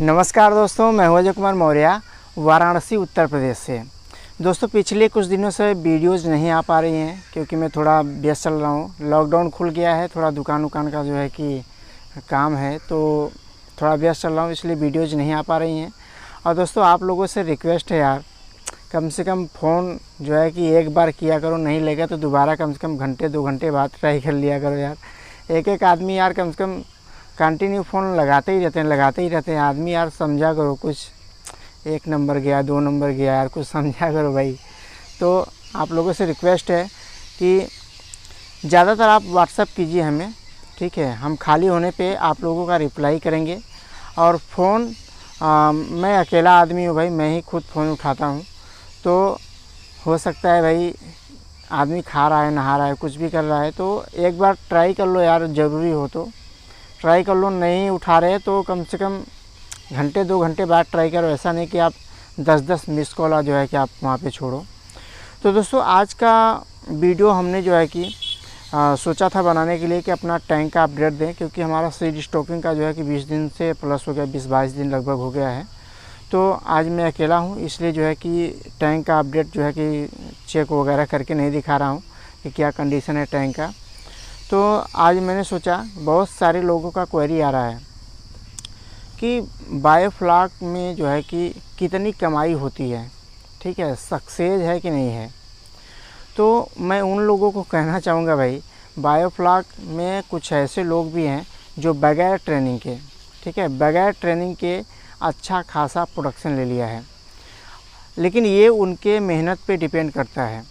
नमस्कार दोस्तों, मैं हूं अजय कुमार मौर्य, वाराणसी उत्तर प्रदेश से। दोस्तों पिछले कुछ दिनों से वीडियोज़ नहीं आ पा रही हैं क्योंकि मैं थोड़ा व्यस्त चल रहा हूं। लॉकडाउन खुल गया है, थोड़ा दुकान का जो है कि काम है, तो थोड़ा व्यस्त चल रहा हूं, इसलिए वीडियोज़ नहीं आ पा रही हैं। और दोस्तों आप लोगों से रिक्वेस्ट है यार, कम से कम फ़ोन जो है कि एक बार किया करो, नहीं लेगा तो दोबारा कम से कम घंटे 2 घंटे बाद ट्राई कर लिया करो यार। एक आदमी यार कम से कम कंटिन्यू फ़ोन लगाते ही रहते हैं आदमी यार, समझा करो कुछ। 1 नंबर गया, 2 नंबर गया यार, कुछ समझा करो भाई। तो आप लोगों से रिक्वेस्ट है कि ज़्यादातर आप व्हाट्सएप कीजिए हमें, ठीक है। हम खाली होने पे आप लोगों का रिप्लाई करेंगे। और फ़ोन मैं अकेला आदमी हूँ भाई, मैं ही खुद फ़ोन उठाता हूँ। तो हो सकता है भाई आदमी खा रहा है, नहा रहा है, कुछ भी कर रहा है, तो एक बार ट्राई कर लो यार, ज़रूरी हो तो ट्राई कर लो। नहीं उठा रहे तो कम से कम घंटे 2 घंटे बाद ट्राई करो, ऐसा नहीं कि आप 10-10 मिस कॉल जो है कि आप वहाँ पे छोड़ो। तो दोस्तों आज का वीडियो हमने जो है कि सोचा था बनाने के लिए कि अपना टैंक का अपडेट दें, क्योंकि हमारा सीड स्टॉकिंग का जो है कि 20 दिन से प्लस हो गया, 20-22 दिन लगभग हो गया है। तो आज मैं अकेला हूँ, इसलिए जो है कि टैंक का अपडेट जो है कि चेक वगैरह करके नहीं दिखा रहा हूँ कि क्या कंडीशन है टैंक का। तो आज मैंने सोचा, बहुत सारे लोगों का क्वेरी आ रहा है कि बायोफ्लॉक में जो है कि कितनी कमाई होती है, ठीक है, सक्सेस है कि नहीं है। तो मैं उन लोगों को कहना चाहूँगा भाई, बायोफ्लॉक में कुछ ऐसे लोग भी हैं जो बगैर ट्रेनिंग के, ठीक है, बगैर ट्रेनिंग के अच्छा खासा प्रोडक्शन ले लिया है। लेकिन ये उनके मेहनत पे डिपेंड करता है,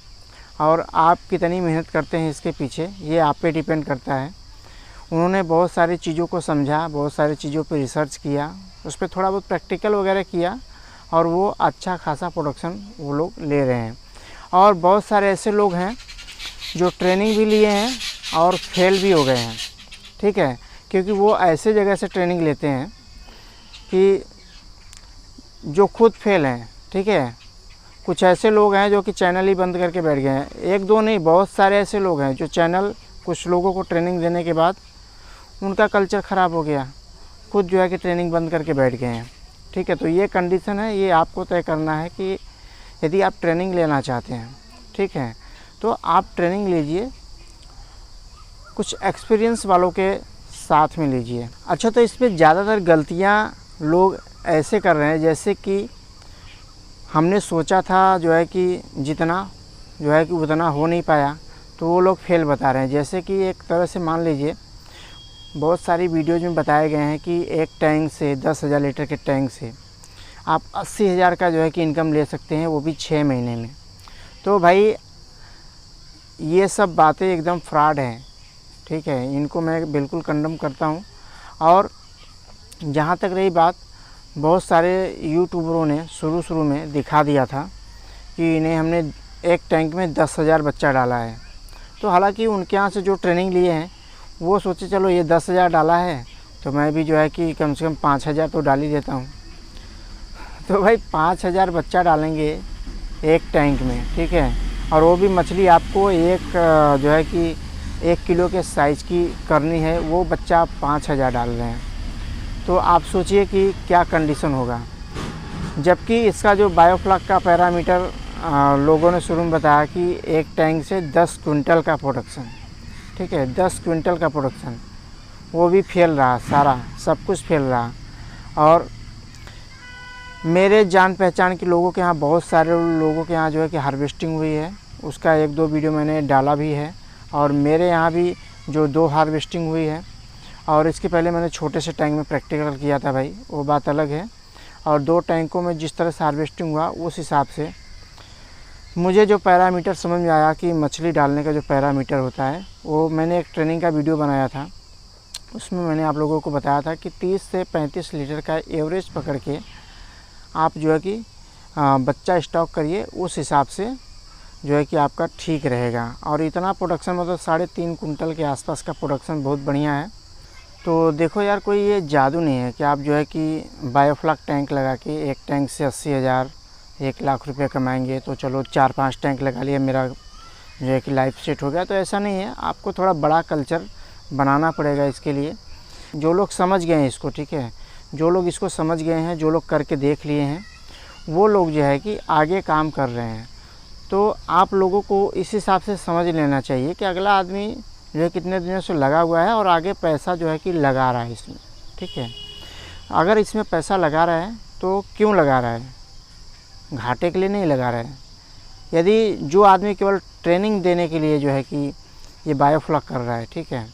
और आप कितनी मेहनत करते हैं इसके पीछे, ये आप पे डिपेंड करता है। उन्होंने बहुत सारी चीज़ों को समझा, बहुत सारी चीज़ों पे रिसर्च किया, उस पर थोड़ा बहुत प्रैक्टिकल वगैरह किया, और वो अच्छा खासा प्रोडक्शन वो लोग ले रहे हैं। और बहुत सारे ऐसे लोग हैं जो ट्रेनिंग भी लिए हैं और फेल भी हो गए हैं, ठीक है, क्योंकि वो ऐसे जगह से ट्रेनिंग लेते हैं कि जो खुद फेल हैं, ठीक है। कुछ ऐसे लोग हैं जो कि चैनल ही बंद करके बैठ गए हैं, 1-2 नहीं, बहुत सारे ऐसे लोग हैं जो चैनल, कुछ लोगों को ट्रेनिंग देने के बाद उनका कल्चर ख़राब हो गया, खुद जो है कि ट्रेनिंग बंद करके बैठ गए हैं, ठीक है। तो ये कंडीशन है, ये आपको तय करना है कि यदि आप ट्रेनिंग लेना चाहते हैं, ठीक है, तो आप ट्रेनिंग लीजिए, कुछ एक्सपीरियंस वालों के साथ में लीजिए। अच्छा, तो इसमें ज़्यादातर गलतियाँ लोग ऐसे कर रहे हैं, जैसे कि हमने सोचा था जो है कि जितना जो है कि उतना हो नहीं पाया, तो वो लोग फेल बता रहे हैं। जैसे कि एक तरह से मान लीजिए, बहुत सारी वीडियोज़ में बताए गए हैं कि एक टैंक से 10,000 लीटर के टैंक से आप 80,000 का जो है कि इनकम ले सकते हैं, वो भी 6 महीने में। तो भाई ये सब बातें एकदम फ्रॉड हैं, ठीक है, इनको मैं बिल्कुल कंडम करता हूँ। और जहाँ तक रही बात, बहुत सारे यूट्यूबरों ने शुरू में दिखा दिया था कि इन्हें हमने एक टैंक में 10,000 बच्चा डाला है। तो हालांकि उनके यहाँ से जो ट्रेनिंग लिए हैं वो सोचे चलो ये 10,000 डाला है तो मैं भी जो है कि कम से कम 5,000 तो डाल ही देता हूँ। तो भाई 5,000 बच्चा डालेंगे एक टैंक में, ठीक है, और वो भी मछली आपको एक जो है कि 1 किलो के साइज़ की करनी है, वो बच्चा आप 5,000 डाल रहे हैं। तो आप सोचिए कि क्या कंडीशन होगा। जबकि इसका जो बायोफ्लॉक का पैरामीटर लोगों ने शुरू में बताया कि एक टैंक से 10 क्विंटल का प्रोडक्शन, ठीक है, 10 क्विंटल का प्रोडक्शन, वो भी फेल रहा, सारा सब कुछ फेल रहा। और मेरे जान पहचान के लोगों के यहाँ, बहुत सारे लोगों के यहाँ जो है कि हार्वेस्टिंग हुई है, उसका 1-2 वीडियो मैंने डाला भी है। और मेरे यहाँ भी जो 2 हार्वेस्टिंग हुई है, और इसके पहले मैंने छोटे से टैंक में प्रैक्टिकल किया था भाई, वो बात अलग है। और 2 टैंकों में जिस तरह से हार्वेस्टिंग हुआ, उस हिसाब से मुझे जो पैरामीटर समझ में आया कि मछली डालने का जो पैरामीटर होता है, वो मैंने एक ट्रेनिंग का वीडियो बनाया था, उसमें मैंने आप लोगों को बताया था कि 30 से 35 लीटर का एवरेज पकड़ के आप जो है कि बच्चा स्टॉक करिए, उस हिसाब से जो है कि आपका ठीक रहेगा। और इतना प्रोडक्शन मतलब 3.5 कुंटल के आसपास का प्रोडक्शन बहुत बढ़िया है। तो देखो यार, कोई ये जादू नहीं है कि आप जो है कि बायोफ्लॉक टैंक लगा के एक टैंक से 80,000 1 लाख रुपये कमाएंगे, तो चलो 4-5 टैंक लगा लिया, मेरा जो है कि लाइफ सेट हो गया। तो ऐसा नहीं है, आपको थोड़ा बड़ा कल्चर बनाना पड़ेगा इसके लिए। जो लोग समझ गए हैं इसको, ठीक है, जो लोग इसको समझ गए हैं, जो लोग करके देख लिए हैं, वो लोग जो है कि आगे काम कर रहे हैं। तो आप लोगों को इस हिसाब से समझ लेना चाहिए कि अगला आदमी जो है कितने दिनों से लगा हुआ है और आगे पैसा जो है कि लगा रहा है इसमें, ठीक है। अगर इसमें पैसा लगा रहा है तो क्यों लगा रहा है? घाटे के लिए नहीं लगा रहा है। यदि जो आदमी केवल ट्रेनिंग देने के लिए जो है कि ये बायोफ्लॉक कर रहा है, ठीक है,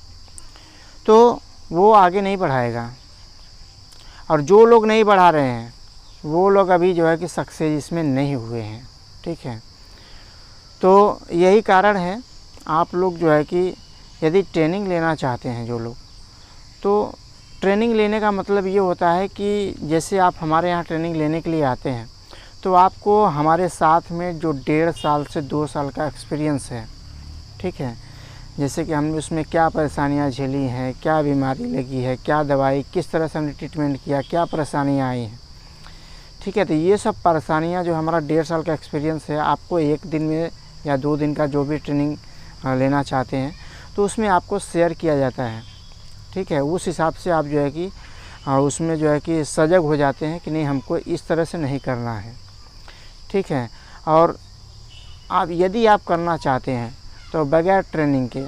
तो वो आगे नहीं बढ़ाएगा। और जो लोग नहीं बढ़ा रहे हैं वो लोग अभी जो है कि सक्सेस इसमें नहीं हुए हैं, ठीक है। तो यही कारण है, आप लोग जो है कि यदि ट्रेनिंग लेना चाहते हैं जो लोग, तो ट्रेनिंग लेने का मतलब ये होता है कि जैसे आप हमारे यहाँ ट्रेनिंग लेने के लिए आते हैं तो आपको हमारे साथ में जो 1.5 साल से 2 साल का एक्सपीरियंस है, ठीक है, जैसे कि हमने उसमें क्या परेशानियाँ झेली हैं, क्या बीमारी लगी है, क्या दवाई, किस तरह से हमने ट्रीटमेंट किया, क्या परेशानियाँ आई हैं, ठीक है। तो ये सब परेशानियाँ जो हमारा 1.5 साल का एक्सपीरियंस है, आपको 1 दिन में या 2 दिन का जो भी ट्रेनिंग लेना चाहते हैं तो उसमें आपको शेयर किया जाता है, ठीक है। उस हिसाब से आप जो है कि उसमें जो है कि सजग हो जाते हैं कि नहीं, हमको इस तरह से नहीं करना है, ठीक है। और आप यदि आप करना चाहते हैं तो बगैर ट्रेनिंग के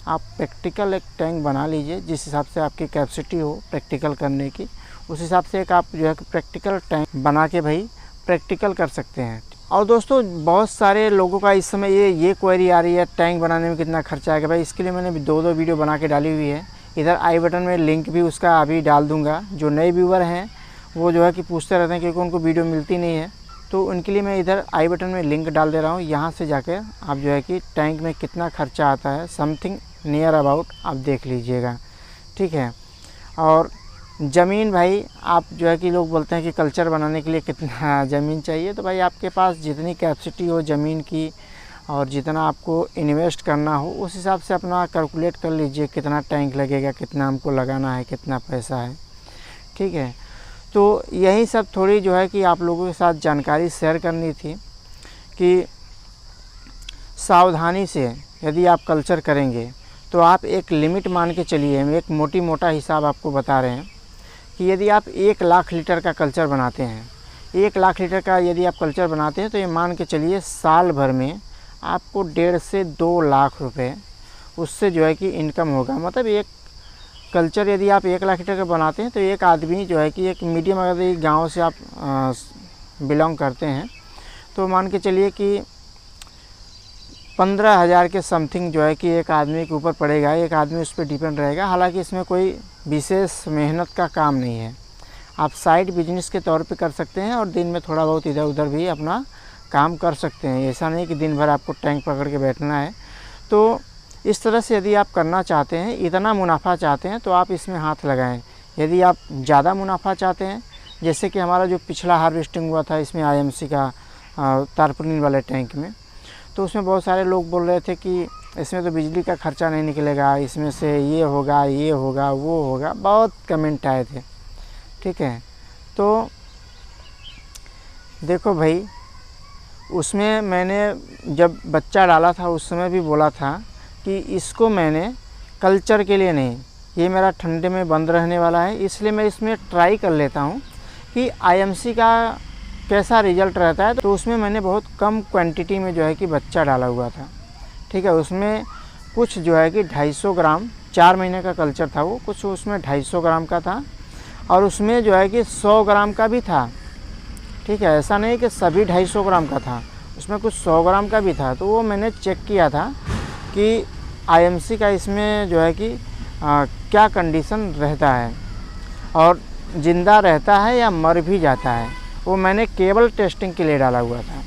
आप प्रैक्टिकल एक टैंक बना लीजिए, जिस हिसाब से आपकी कैपेसिटी हो प्रैक्टिकल करने की, उस हिसाब से एक आप जो है कि प्रैक्टिकल टैंक बना के भाई प्रैक्टिकल कर सकते हैं। और दोस्तों, बहुत सारे लोगों का इस समय ये क्वेरी आ रही है, टैंक बनाने में कितना खर्चा आएगा। भाई इसके लिए मैंने 2 वीडियो बना के डाली हुई है, इधर आई बटन में लिंक भी उसका अभी डाल दूँगा। जो नए व्यूवर हैं वो जो है कि पूछते रहते हैं क्योंकि उनको वीडियो मिलती नहीं है, तो उनके लिए मैं इधर आई बटन में लिंक डाल दे रहा हूँ। यहाँ से जाकर आप जो है कि टैंक में कितना खर्चा आता है, समथिंग नियर अबाउट आप देख लीजिएगा, ठीक है। और ज़मीन, भाई आप जो है कि लोग बोलते हैं कि कल्चर बनाने के लिए कितना ज़मीन चाहिए, तो भाई आपके पास जितनी कैपेसिटी हो ज़मीन की और जितना आपको इन्वेस्ट करना हो, उस हिसाब से अपना कैलकुलेट कर लीजिए कितना टैंक लगेगा, कितना हमको लगाना है, कितना पैसा है, ठीक है। तो यही सब थोड़ी जो है कि आप लोगों के साथ जानकारी शेयर करनी थी कि सावधानी से यदि आप कल्चर करेंगे तो आप एक लिमिट मान के चलिए। हम एक मोटा हिसाब आपको बता रहे हैं कि यदि आप 1 लाख लीटर का कल्चर बनाते हैं, 1 लाख लीटर का यदि आप कल्चर बनाते हैं तो ये मान के चलिए साल भर में आपको 1.5 से 2 लाख रुपए उससे जो है कि इनकम होगा। मतलब एक कल्चर यदि आप 1 लाख लीटर का बनाते हैं तो एक आदमी जो है कि एक मीडियम, अगर गांव से आप बिलोंग करते हैं तो मान के चलिए कि 15,000 के समथिंग जो है कि एक आदमी के ऊपर पड़ेगा। एक आदमी उस पर डिपेंड रहेगा। हालांकि इसमें कोई विशेष मेहनत का काम नहीं है, आप साइड बिजनेस के तौर पे कर सकते हैं और दिन में थोड़ा बहुत इधर उधर भी अपना काम कर सकते हैं। ऐसा नहीं कि दिन भर आपको टैंक पकड़ के बैठना है। तो इस तरह से यदि आप करना चाहते हैं, इतना मुनाफा चाहते हैं, तो आप इसमें हाथ लगाएं। यदि आप ज़्यादा मुनाफा चाहते हैं, जैसे कि हमारा जो पिछला हार्वेस्टिंग हुआ था इसमें IMC का तारपुलिन वाले टैंक में, तो उसमें बहुत सारे लोग बोल रहे थे कि इसमें तो बिजली का खर्चा नहीं निकलेगा, इसमें से ये होगा, वो होगा, बहुत कमेंट आए थे, ठीक है। तो देखो भाई, उसमें मैंने जब बच्चा डाला था उस समय भी बोला था कि इसको मैंने कल्चर के लिए नहीं, ये मेरा ठंडे में बंद रहने वाला है, इसलिए मैं इसमें ट्राई कर लेता हूँ कि IMC का कैसा रिज़ल्ट रहता है। तो उसमें मैंने बहुत कम क्वांटिटी में जो है कि बच्चा डाला हुआ था, ठीक है। उसमें कुछ जो है कि 250 ग्राम, 4 महीने का कल्चर था वो, कुछ उसमें 250 ग्राम का था और उसमें जो है कि 100 ग्राम का भी था, ठीक है। ऐसा नहीं कि सभी 250 ग्राम का था, उसमें कुछ 100 ग्राम का भी था। तो वो मैंने चेक किया था कि IMC का इसमें जो है कि क्या कंडीशन रहता है और ज़िंदा रहता है या मर भी जाता है, वो मैंने केवल टेस्टिंग के लिए डाला हुआ था।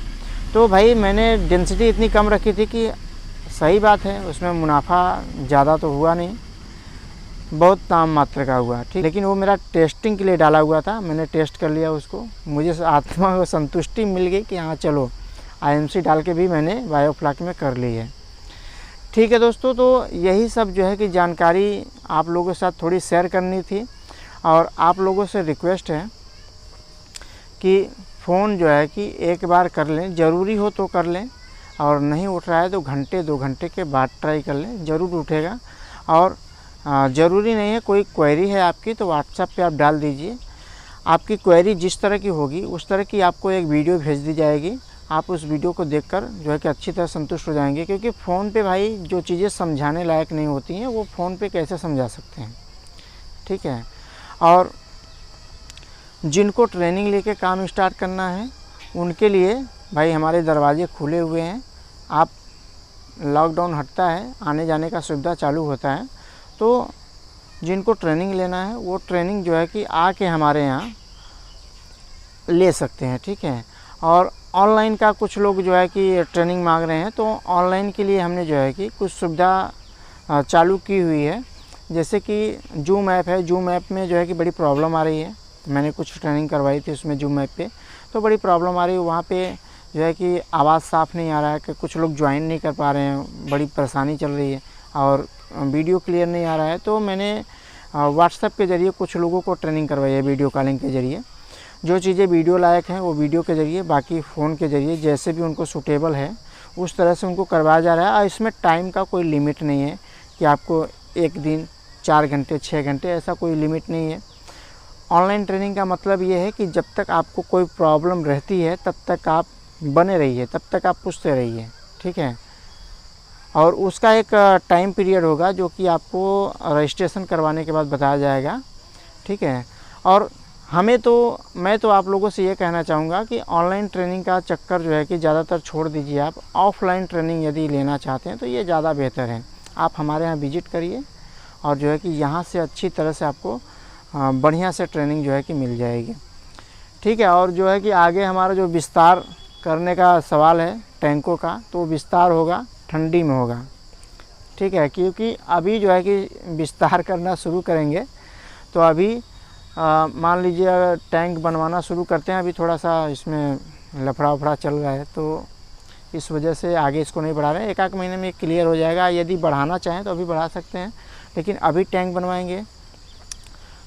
तो भाई मैंने डेंसिटी इतनी कम रखी थी कि सही बात है, उसमें मुनाफा ज़्यादा तो हुआ नहीं, बहुत नाम मात्र का हुआ, ठीक। लेकिन वो मेरा टेस्टिंग के लिए डाला हुआ था, मैंने टेस्ट कर लिया उसको, मुझे आत्मा को संतुष्टि मिल गई कि हाँ चलो IMC डाल के भी मैंने बायोफ्लॉक में कर ली है, ठीक है दोस्तों। तो यही सब जो है कि जानकारी आप लोगों के साथ थोड़ी शेयर करनी थी। और आप लोगों से रिक्वेस्ट है कि फ़ोन जो है कि एक बार कर लें, ज़रूरी हो तो कर लें, और नहीं उठ रहा है तो घंटे 2 घंटे के बाद ट्राई कर लें, ज़रूर उठेगा। और ज़रूरी नहीं है, कोई क्वेरी है आपकी तो व्हाट्सएप पे आप डाल दीजिए, आपकी क्वेरी जिस तरह की होगी उस तरह की आपको एक वीडियो भेज दी जाएगी। आप उस वीडियो को देखकर जो है कि अच्छी तरह संतुष्ट हो जाएंगे, क्योंकि फ़ोन पे भाई जो चीज़ें समझाने लायक नहीं होती हैं वो फ़ोन पे कैसे समझा सकते हैं, ठीक है। और जिनको ट्रेनिंग लेके काम स्टार्ट करना है उनके लिए भाई हमारे दरवाजे खुले हुए हैं। आप लॉकडाउन हटता है, आने जाने का सुविधा चालू होता है, तो जिनको ट्रेनिंग लेना है वो ट्रेनिंग जो है कि आके हमारे यहाँ ले सकते हैं, ठीक है। और ऑनलाइन का कुछ लोग जो है कि ट्रेनिंग मांग रहे हैं, तो ऑनलाइन के लिए हमने जो है कि कुछ सुविधा चालू की हुई है। जैसे कि जूम ऐप है, जूम ऐप में जो है कि बड़ी प्रॉब्लम आ रही है। मैंने कुछ ट्रेनिंग करवाई थी उसमें जूम ऐप पे, तो बड़ी प्रॉब्लम आ रही है। वहाँ पे जो है कि आवाज़ साफ़ नहीं आ रहा है, कि कुछ लोग ज्वाइन नहीं कर पा रहे हैं, बड़ी परेशानी चल रही है और वीडियो क्लियर नहीं आ रहा है। तो मैंने व्हाट्सएप के ज़रिए कुछ लोगों को ट्रेनिंग करवाई है, वीडियो कॉलिंग के ज़रिए। जो चीज़ें वीडियो लायक हैं वो वीडियो के ज़रिए, बाकी फ़ोन के ज़रिए जैसे भी उनको सूटेबल है उस तरह से उनको करवाया जा रहा है। और इसमें टाइम का कोई लिमिट नहीं है कि आपको एक दिन 4 घंटे 6 घंटे, ऐसा कोई लिमिट नहीं है। ऑनलाइन ट्रेनिंग का मतलब ये है कि जब तक आपको कोई प्रॉब्लम रहती है तब तक आप बने रहिए, तब तक आप पूछते रहिए, ठीक है। और उसका एक टाइम पीरियड होगा जो कि आपको रजिस्ट्रेशन करवाने के बाद बताया जाएगा, ठीक है। और मैं तो आप लोगों से ये कहना चाहूँगा कि ऑनलाइन ट्रेनिंग का चक्कर जो है कि ज़्यादातर छोड़ दीजिए। आप ऑफ़लाइन ट्रेनिंग यदि लेना चाहते हैं तो ये ज़्यादा बेहतर है। आप हमारे यहाँ विज़िट करिए और जो है कि यहाँ से अच्छी तरह से आपको बढ़िया से ट्रेनिंग जो है कि मिल जाएगी, ठीक है। और जो है कि आगे हमारा जो विस्तार करने का सवाल है टैंकों का, तो विस्तार होगा ठंडी में होगा, ठीक है। क्योंकि अभी जो है कि विस्तार करना शुरू करेंगे तो अभी मान लीजिए टैंक बनवाना शुरू करते हैं, अभी थोड़ा सा इसमें लफड़ा वफड़ा चल रहा है, तो इस वजह से आगे इसको नहीं बढ़ा रहे हैं। 1-1 महीने में क्लियर हो जाएगा। यदि बढ़ाना चाहें तो अभी बढ़ा सकते हैं, लेकिन अभी टैंक बनवाएंगे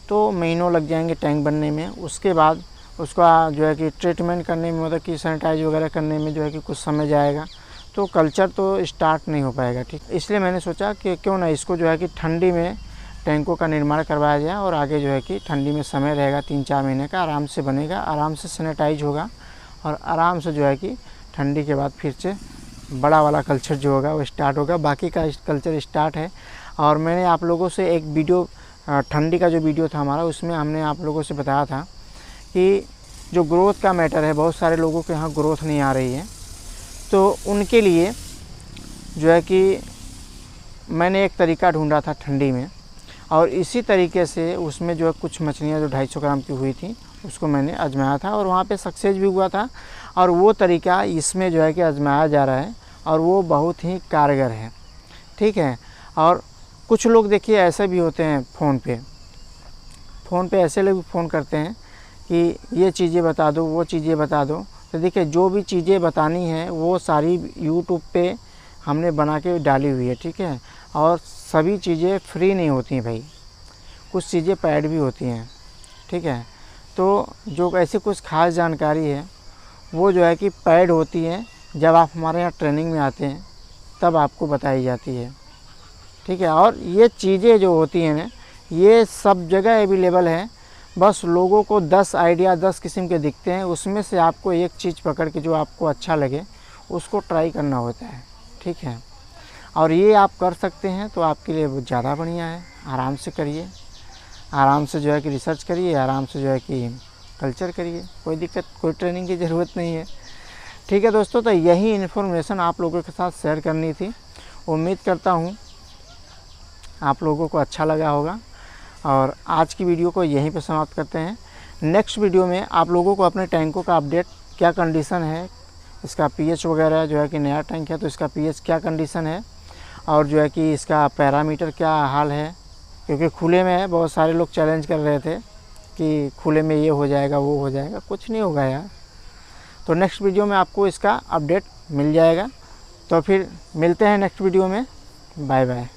तो महीनों लग जाएंगे टैंक बनने में। उसके बाद उसका जो है कि ट्रीटमेंट करने में, मतलब कि सैनिटाइज वगैरह करने में जो है कि कुछ समय जाएगा, तो कल्चर तो स्टार्ट नहीं हो पाएगा, ठीक। इसलिए मैंने सोचा कि क्यों ना इसको जो है कि ठंडी में टैंकों का निर्माण करवाया जाए, और आगे जो है कि ठंडी में समय रहेगा 3-4 महीने का, आराम से बनेगा, आराम से सैनिटाइज होगा और आराम से जो है कि ठंडी के बाद फिर से बड़ा वाला कल्चर जो होगा वो स्टार्ट होगा। बाकी का कल्चर स्टार्ट है। और मैंने आप लोगों से एक वीडियो, ठंडी का जो वीडियो था हमारा, उसमें हमने आप लोगों से बताया था कि जो ग्रोथ का मैटर है, बहुत सारे लोगों के यहाँ ग्रोथ नहीं आ रही है, तो उनके लिए जो है कि मैंने एक तरीका ढूंढा था ठंडी में, और इसी तरीके से उसमें जो है कुछ मछलियाँ जो 250 ग्राम की हुई थी उसको मैंने आजमाया था और वहाँ पे सक्सेस भी हुआ था। और वो तरीका इसमें जो है कि आजमाया जा रहा है और वो बहुत ही कारगर है, ठीक है। और कुछ लोग देखिए ऐसे भी होते हैं, फ़ोन पे ऐसे लोग फ़ोन करते हैं कि ये चीज़ें बता दो, वो चीज़ें बता दो। तो देखिए जो भी चीज़ें बतानी है वो सारी यूट्यूब पे हमने बना के डाली हुई है, ठीक है। और सभी चीज़ें फ्री नहीं होती हैं भाई, कुछ चीज़ें पेड भी होती हैं, ठीक है। तो जो ऐसी कुछ ख़ास जानकारी है वो जो है कि पेड होती है, जब आप हमारे यहाँ ट्रेनिंग में आते हैं तब आपको बताई जाती है, ठीक है। और ये चीज़ें जो होती हैं ना, ये सब जगह अवेलेबल है, बस लोगों को 10 आइडिया 10 किस्म के दिखते हैं, उसमें से आपको एक चीज़ पकड़ के जो आपको अच्छा लगे उसको ट्राई करना होता है, ठीक है। और ये आप कर सकते हैं तो आपके लिए बहुत ज़्यादा बढ़िया है। आराम से करिए, आराम से जो है कि रिसर्च करिए, आराम से जो है कि कल्चर करिए, कोई दिक्कत, कोई ट्रेनिंग की ज़रूरत नहीं है, ठीक है दोस्तों। तो यही इन्फॉर्मेशन आप लोगों के साथ शेयर करनी थी। उम्मीद करता हूँ आप लोगों को अच्छा लगा होगा, और आज की वीडियो को यहीं पे समाप्त करते हैं। नेक्स्ट वीडियो में आप लोगों को अपने टैंकों का अपडेट, क्या कंडीशन है, इसका पीएच वगैरह, जो है कि नया टैंक है तो इसका पीएच क्या कंडीशन है, और जो है कि इसका पैरामीटर क्या हाल है, क्योंकि खुले में है। बहुत सारे लोग चैलेंज कर रहे थे कि खुले में ये हो जाएगा वो हो जाएगा, कुछ नहीं होगा यार। तो नेक्स्ट वीडियो में आपको इसका अपडेट मिल जाएगा। तो फिर मिलते हैं नेक्स्ट वीडियो में, बाय बाय।